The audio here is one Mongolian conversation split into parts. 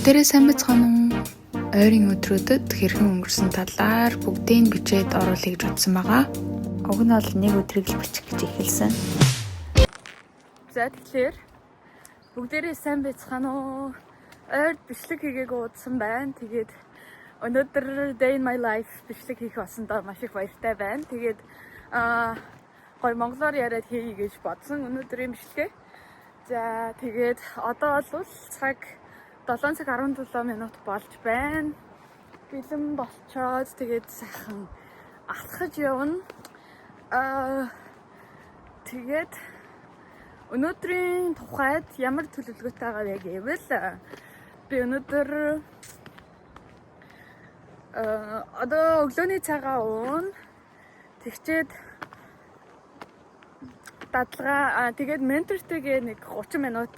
Бүгдээрээ сайн байцгаана уу? Ойрын өдрүүдэд хэрхэн өнгөрсөн талаар бүгдийг бичээд оруулъя гэж бодсон байгаа. Уг нь бол нэг өдрийг л бичих гэж эхэлсэн. За тэгэхээр бүгдээрээ сайн байцгаана уу? Ойрд бичлэг хийгээгүй удсан байна. Тэгээд өнөөдөр Day in my life бичлэг хийх болсондоо маш их баяртай байна. Тэгээд гой монголоор яриад хийе гэж бодсон өнөөдрийн бичлэгээ. За тэгээд одоо бол цаг 7 цаг 17 минут болж байна. Бэлэн болчоод тэгээд сайхан алхаж явна. Тэгээд өнөөдрийн тухайд ямар төлөвлөгөөтэй байгаа вэ гэвэл би өнөөдөр одоо өглөөний цагаа уун. Тэгчээд дадлага тэгээд ментортэйгээ нэг 30 минут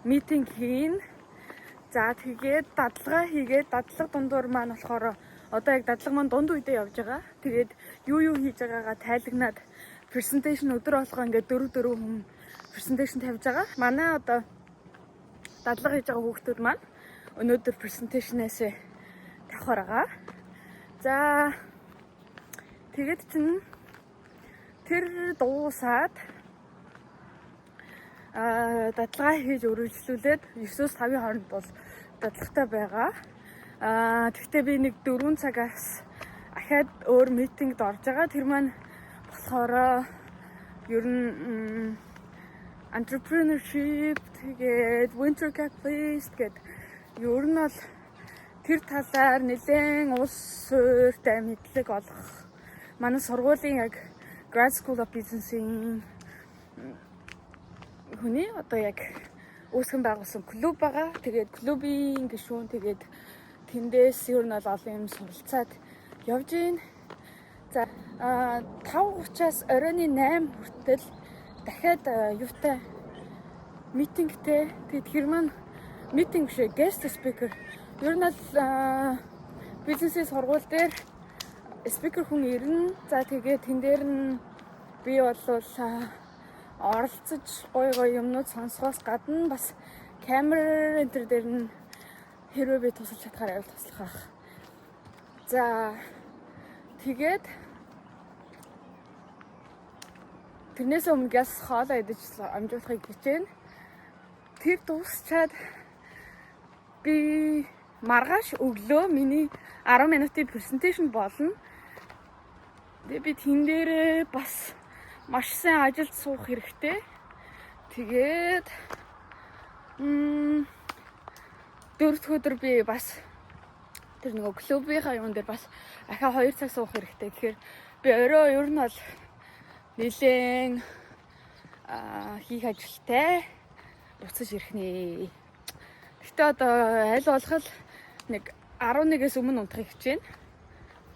митинг хийн. За тэгээд дадлага хийгээд дадлага дундуур маань болохоор одоо яг дадлага маань дунд үедээ явж байгаа. Тэгээд юу хийж байгаагаа тайлагнаад презентацийн өдөр болгоо ингээд 4 хүн презентацийн тавьж байгаа. Манай одоо дадлага хийж байгаа хүүхдүүд маань өнөөдөр презентацнаас тавихаар байгаа. За тэгээд чинь тэр дуусаад дадлага хийж үргэлжлүүлээд 9-5 хооронд бол дадлагатай байгаа. Тэгвэл би нэг 4 цагаас ахаад өөр митингд орж байгаа. Тэр маань болохоор ер нь entrepreneurship тэгээд venture capitalist гэдэг ер нь бол тэр талаар нэлээд улс суурьтай мэдлэг олох манай сургуулийн яг Grad School of Business-ийн хүний одоо яг үүсгэн байгуулсан клуб байгаа. Тэгээд клубийн гишүүн тэгээд тэндээс ер нь бол олон юм суралцаад явж гин. За 5:30-аас оройн 8 хүртэл дахиад юутай митингтэй. Тэгээд тэр маань митинг биш guest speaker. Ер нь бол бизнесийн сургууль дээр speaker хүн ирнэ. За тэгээд тэн дээр нь би бол оролцож гоё юмнууд сонсохоос гадна бас камер энэ төр дээр нь хэрвээ би тусалж чадхаар авал туслах ах. За тэгээд тэрнээс өмнө газ хоолоо идэж амжуулахыг хичээнэ. Тэр дуусчаад би маргааш өглөө миний 10 минутын презентацийн болно. Тэгээд би тэн дээрээ бас маш сайн ажилд суух хэрэгтэй. Тэгээд 4 дахь өдөр би бас тэр нэг клубийнхаа юун дээр бас ахаа 2 цаг суух хэрэгтэй. Тэгэхээр би орой ер нь бол нэлээд хийх ажилтай буцаж ирэх нэ. Гэтэ одоо аль болох нэг 11-ээс өмнө унтахыг хичээнэ.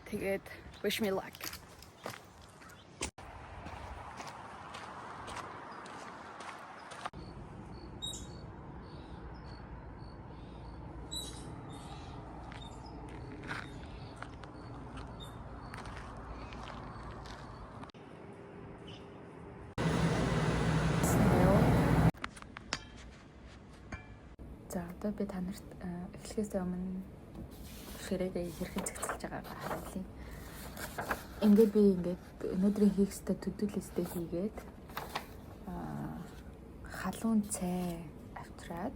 Тэгээд wish me luck. За одоо би та нарт эхлэхээс өмнө ширээгээ хэрхэн зэгцэлж байгаагаа харуулъя. Ингээд би өнөөдрийн хийх ёстой to-do list-ийг хийгээд халуун цай авчираад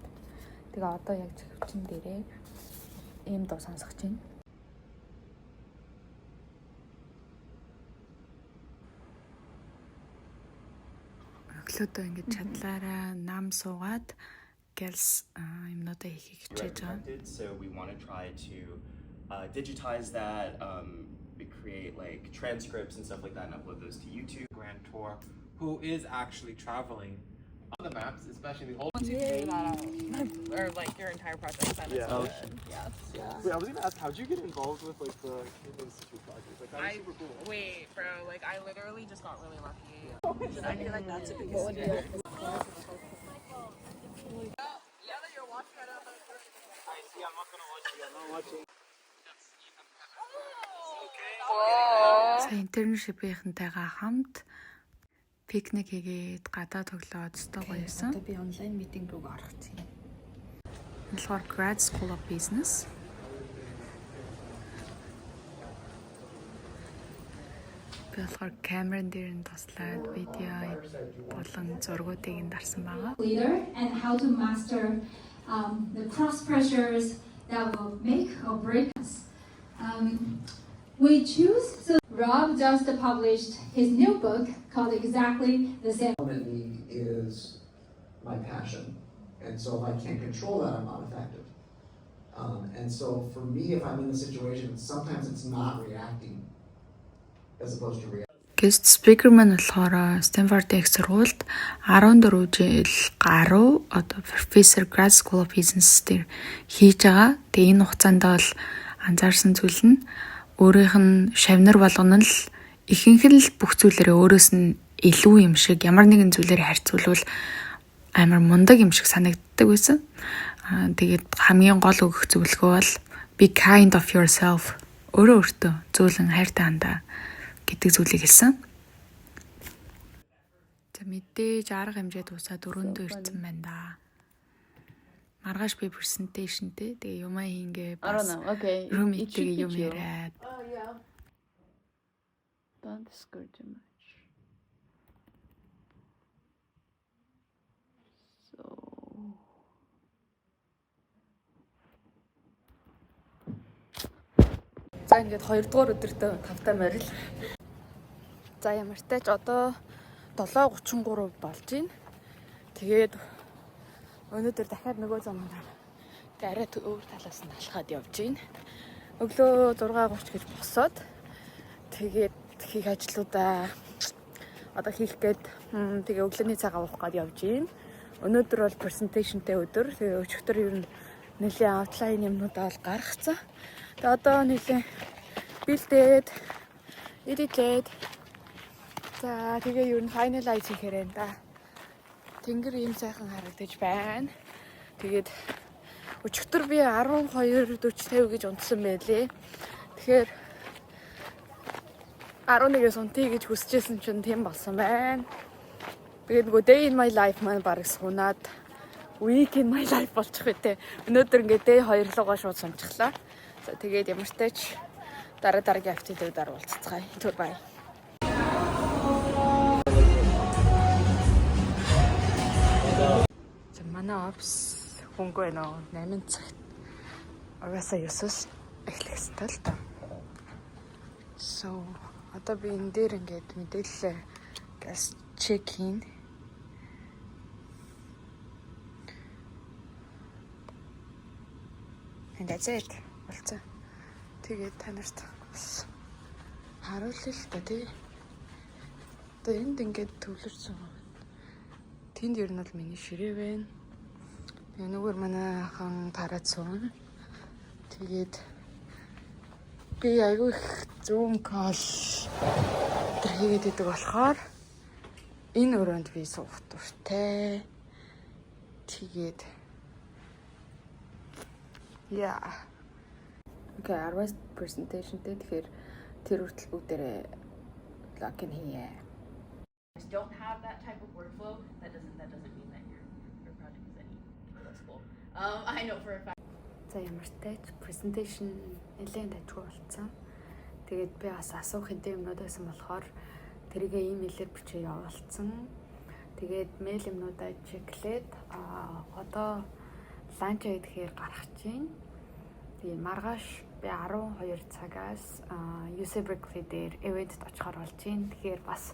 тэгээ одоо яг зөвхөн дээрээ ийм дуу сонсгож байна. Өглөөдөө ингээд чадлаараа нам суугаад girls юмнуудаа хийхийг хичээж байгаа. So we want to try to digitize that, we create like transcripts and stuff like that and upload those to YouTube. Grand tour who is actually traveling on the maps, especially the old. Once you figure that out, or like your entire project, then it's good. Yes. Yeah. Wait, I was gonna ask, how'd you get involved with like the Kingdom Institute project? Like, that was super cool. Wait, bro. Like I literally just got really lucky. And I feel like that's a biggest deal. Yeah, that you're watching it. I see. I'm not gonna watch you. I'm not watching. Сая интерншипийнхэнтэйгээ хамт пикник хийгээд гадаа тоглоод өстой гоёсэн. Одоо би онлайн митинг рүү орох юм. болохоор Grad School of Business. Би болохоор камерын дээр нь туслаад видео болон зургуудыг нь дарсан байгаа. Leader and how to master the cross pressures that will make or break us. We choose. So Rob just published his new book called exactly the same. League is my passion, and so if I can't control that, I'm not effective. And so for me, if I'm in a situation, sometimes it's not reacting as opposed to reacting. Guest speaker маань болохоор Stanford-ийн их сургуульд 14 жил гаруй одоо Professor Grad School of Business дээр хийж байгаа. Тэгээ энэ хугацаанд бол анзаарсан зүйл нь өөрийнх нь шавнар болгоно л ихэнх нь л бүх зүйлээрээ өөрөөс нь илүү юм шиг ямар нэгэн зүйлээр харьцуулбал амар мундаг юм шиг санагддаг байсан. Тэгээд хамгийн гол өгөх зөвлөгөө бол be kind of yourself. Өөрөө өөртөө зөөлөн хайртай хандаа гэдэг зүйлийг хэлсэн. За мэдээж арга хэмжээ тусаа дөрөндөө ирсэн байна да. Маргааш би презентацтэй тэгээ юмаа хийнгээ бас румиттэйгээ юм яриад. Don't discourage too much. So За ингээд 2 дугаар өдөртөө 5-таа морил. За ямар ч тач одоо 7:33 болж байна. Тэгээд өнөөдөр дахиад нөгөө замаар арай өөр талаас нь алхаад явж байна. Өглөө 6:30 гэж босоод тэгээд хийх ажлуудаа одоо хийх гээд тэгээ өглөөний цагаа уух гээд явж байна. Өнөөдөр бол presentationтэй өдөр. Тэгээ өчигдөр ер нь нэлийн outline юмнуудаа бол гаргацсан. Тэгээ одоо нэлийн бэлдээд эдитлээд за тэгээ ер нь finalize хийхээр энэ да. Тэнгэр ийм сайхан харагдаж байна. Тэгээд өчигдөр би 12:40 гэж унтсан байлээ. Тэгэхээр 11-ээс унтъя гэж хүсэжсэн чинь тийм болсон байна. Тэгээд нөгөө day in my life маань бараг сунаад week in my life болчих вэ те. Өнөөдөр ингээд day 2 руугаа шууд сумчихлаа. За тэгээд ямар ч тач дараагийн активитээр уулзцгаая. Түр бай. За манай офс хөнгөө нөө 8 цагт угаасаа 9-оос эхлэх ёстой л доо. So одоо би энэ дээр ингээд мэдээлэл газ чек хийн. And that's it. Болцоо. Тэгээд танарт бас харуулъя л та тий. Одоо энд ингээд төвлөрсөн. Тэнд ер нь бол миний ширээ байна. Тэгээ нөгөө манай хан тараад суун. Тэгээд би айгүй их зүүн кол хийгээд идэг болохоор энэ өрөөнд би суух дуртай. Тэгээд яа. Okay, our presentation тэгэхээр тэр хүртэл бүгдээрээ логин хийе. Don't have that type of workflow, that doesn't mean that your project is any less cool. I know for a fact. За ямар ч тач presentation нэлээд ажгүй болсон. Тэгээд би бас асуух хэдэн юмнууд байсан болохоор тэрийгээ имэйлээр бичиж явуулсан. Тэгээд мэйл юмнуудаа чеклээд одоо ланч хийхээр гарах чинь. Тэгээд маргааш би 12 цагаас UC Berkeley дээр event-д очихоор болж байна. Тэгэхээр бас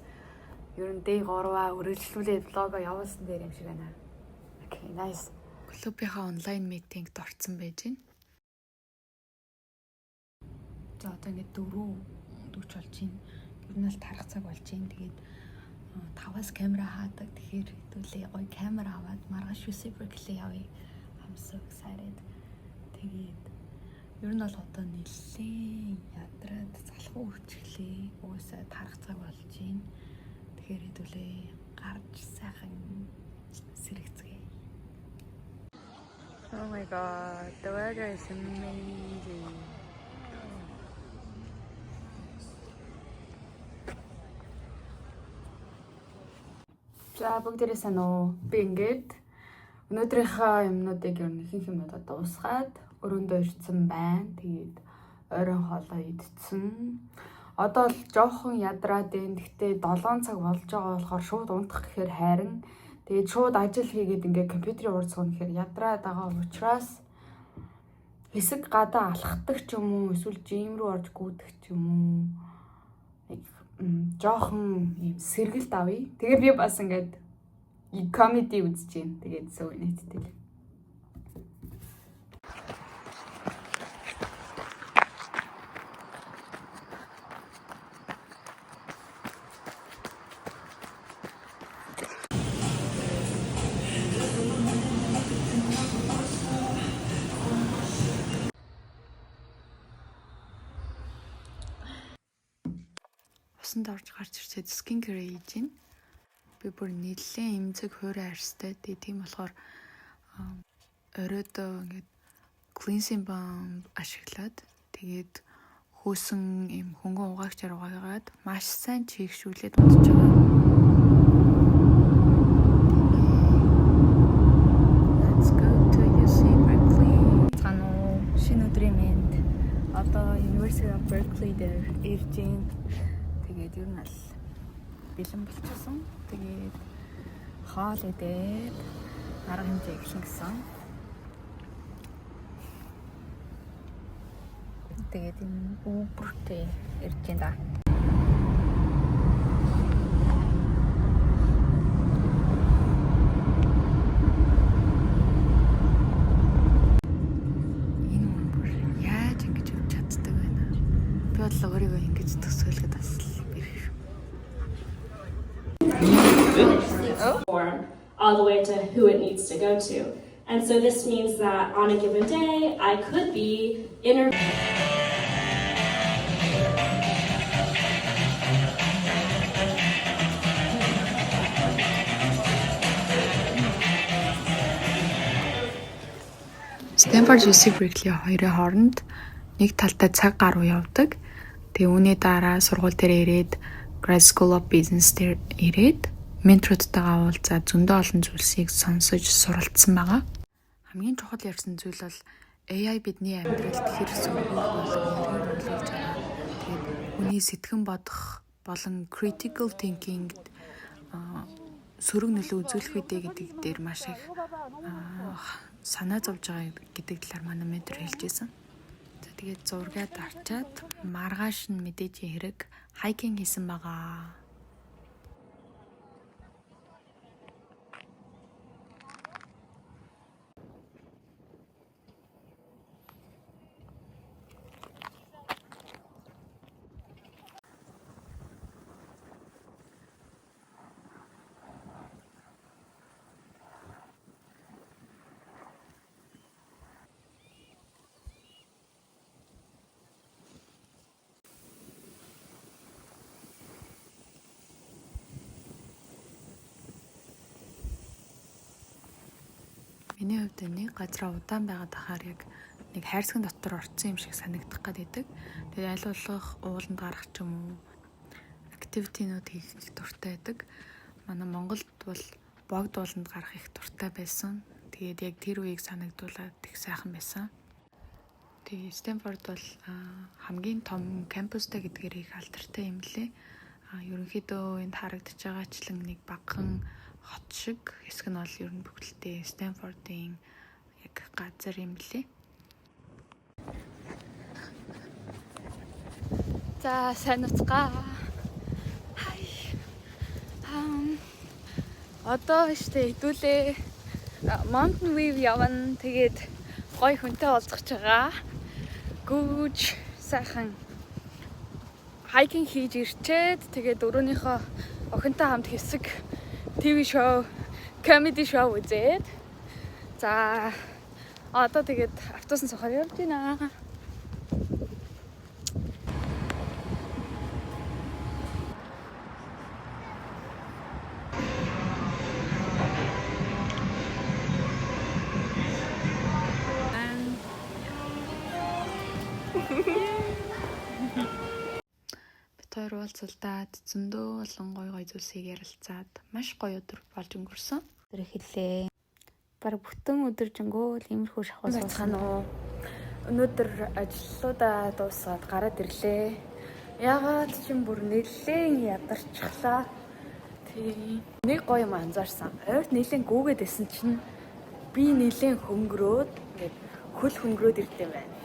ер нь day 3-аа үргэлжлүүлээд влогоо явуулсан дээр юм шиг байна. Okay, nice. Клубийнхаа онлайн митингд орсон байж байна. За одоо ингээд 4:40 болж байна. Ер нь л тарах цаг болж байна. Тэгээд 5-аас камера хаадаг. Тэгэхээр хэдүүлээ гоё камера аваад маргааш UC Berkeley явъя. I'm so excited. Тэгээд ер нь бол одоо нэлээ ядраад залхуу үрчлээ. Уусаа тарах цаг болж байна. Тэгэхээр хэдүүлээ гарч сайхан сэрэгцгээе. Oh my god, the weather is amazing. За бүгдээрээ сайн уу? Би ингээд Өнөөдрийнхөө юмнуудыг ер нь ихэнх юмудаа дуусгаад өрөөндөө ирсэн байна. Тэгээд ойрон хоолоо идсэн. Одоо л жоохон ядраад байна. Гэхдээ 7 цаг болж байгаа болохоор шууд унтах гэхээр хайран. Тэгээд шууд ажил хийгээд ингээ компьютерийн урд сууна гэхээр ядраад байгаа учраас хэсэг гадаа алхахдаг ч юм уу, эсвэл жим рүү орж гүйдэг ч юм уу. Жоохон юм сэргэлт авъя. Тэгээ би бас ингээд комеди үзэж байна. Тэгээд зөв нийттэй. Усанд орж гарч ирсээд скин кэр хийж байна. Би бүр нэлээд эмзэг хуурай арьстай. Тийм болохоор оройдоо ингээд cleansing balm ашиглаад тэгээд хөөсөн юм хөнгөн угаагчаар угаагаад маш сайн чийгшүүлээд унтж байгаа. Let's go to UC Berkeley. Шинэ өдрийн мэнд. Одоо University of Berkeley дээр ирж байна. Тэгээд ер нь аль бэлэн болчихсон. Тэгээд хоол идээд арга хэмжээ эхлэн гэсэн. Тэгээд энэ Uber-тэй ирж байна. Энэ Uber яаж ингэж явж чаддаг вэ? Би бол өөрийгөө ингэж төсөөлөхөд бас all the way to who it needs to go to. And so this means that on a given day, I could be Stanford UC Berkeley хоёрын хооронд нэг талтай цаг гаруй явдаг. Тэгээ үүний дараа сургууль дээр ирээд Grad School of Business дээр ирээд менторудтайгаа уулзаад зөндөө олон зүйлсийг сонсож суралцсан байгаа. Хамгийн чухал ярьсан зүйл бол AI бидний амьдралд хэр сөрөг болон нөлөөлж байгаа. Тэгээд хүний сэтгэн бодох болон critical thinking сөрөг нөлөө үзүүлэх үедээ гэдэг дээр маш их санаа зовж байгаа гэдэг талаар манай ментор хэлж байсан. За тэгээд зургаад авчаад маргааш нь мэдээж хэрэг хайкинг хийсэн байгаа. Миний хувьд нэг газараа удаан байгаад ахаар яг нэг хайрцагын дотор орцсон юм шиг санагдах гэдэг. Тэгээд аль болох ууланд гарах ч юм уу активитинууд хийх дуртай байдаг. Манай Монголд бол богд ууланд гарах их дуртай байсан. Тэгээд яг тэр үеийг санагдуулаад их сайхан байсан. Тэгээд Стэнфорд бол хамгийн том кампустай гэдгээр их алдартай юм лээ. Ерөнхийдөө энд харагдаж байгаачлан нэг багахан хот шиг хэсэг нь бол ер нь бүгдэлтэй Стэнфордын яг газар юм лээ. За сайн уцгаа. Хай. Одоо штэ хэдүүлээ Mountain View явна. Тэгээд гоё хүнтэй уулзах байгаа. Гүүж сайхан хайкинг хийж ирчээд тэгээд өрөөнийхөө охинтой хамт хэсэг ТV шоу, comedy шоу үзээд. За одоо тэгээд автобусан сухаар явж байна. Битээр уулзалдаад зөндөө олон гоё зүйлсийг ярилцаад маш гоё өдөр болж өнгөрсөн. Тэр хэлээ. Бараг бүтэн өдөржингөө л иймэрхүү шахуу суусан уу. Өнөөдөр ажлуудаа дуусгаад гараад ирлээ. Ягаад ч юм бүр нэлээд ядарчихлаа. Тийм. Нэг гоё юм анзаарсан. Ойрт нэлээд гүүгээд исэн чинь би нэлээд хөнгөрөөд ингээд хөл хөнгөрөөд ирд юм байна.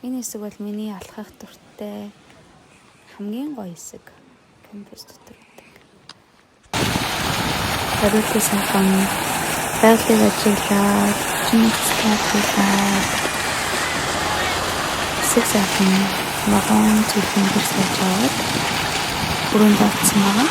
Энэ хэсэг бол миний алхах дуртай хамгийн гоё хэсэг. Кампус дотор байдаг. Хариултын сайхан байгалийн ажиглаад, чингэцлээд хийлээд хэсэг сайхан ногоон зүйлэн дээр сууж аваад бүрэн давцсан байгаа.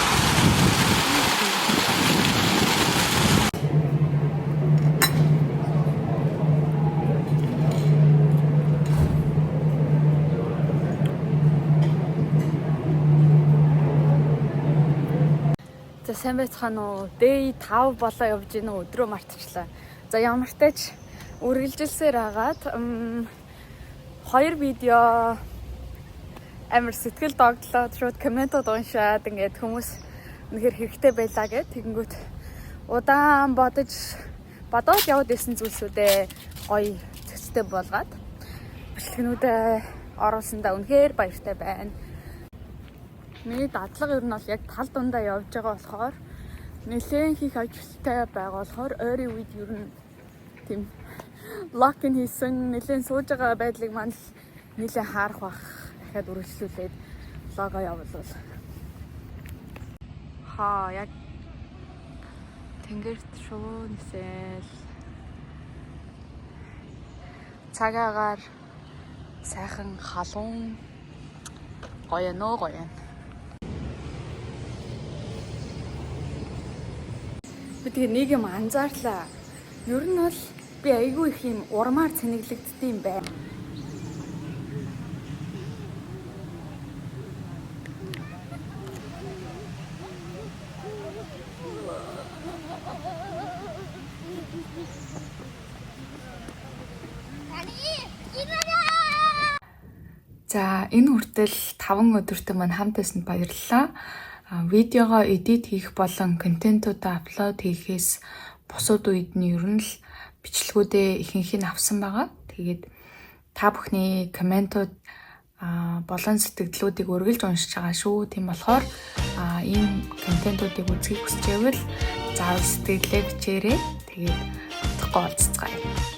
За сайн байцгаана уу? Day 5 болоо явж гинэ өдрөө мартчихлаа. За ямар ч тач үргэлжилсээр агаад 2 видео амар сэтгэл догтлоод шууд комментод уншаад ингээд хүмүүс үнэхээр хэрэгтэй байлаа гэд тэгэнгүүт удаан бодоод яваад исэн зүйлсүүдээ гоё цэцтэй болгоод бичлэгнүүдээ оруулсандаа үнэхээр баяртай байна. Миний дадлага ер нь бол яг тал дундаа явж байгаа болохоор нэлээд хийх ажилтай байгаа болохоор ойрын үед ер нь тийм локин хийсэн нэлээд сууж байгаа байдлыг маань нэлээд харах бах дахиад үргэлжлүүлээд лого явуулвал яг тэнгэрт шууд нисэл цагаагаар сайхан халуун гоё нөө. Тэгээ нэг юм анзаарлаа. Ер нь бол би айгүй их юм урмаар цэнэглэгддэг юм байна. За энэ хүртэл 5 өдөртөө маань хамт байсанд баярлалаа. Видеогоо эдит хийх болон контентуудаа аплод хийхээс бусад үед нь ер нь л бичлэгүүдээ ихэнх нь авсан байгаа. Тэгээд та бүхний комментууд болон сэтгэлдлүүдийг үргэлж уншиж байгаа шүү. Тийм болохоор ийм контентуудыг үзхийг хүсэж байвал заавал сэтгэлдээ бичээрэй. Тэгээд утгагүй уулзцгаая.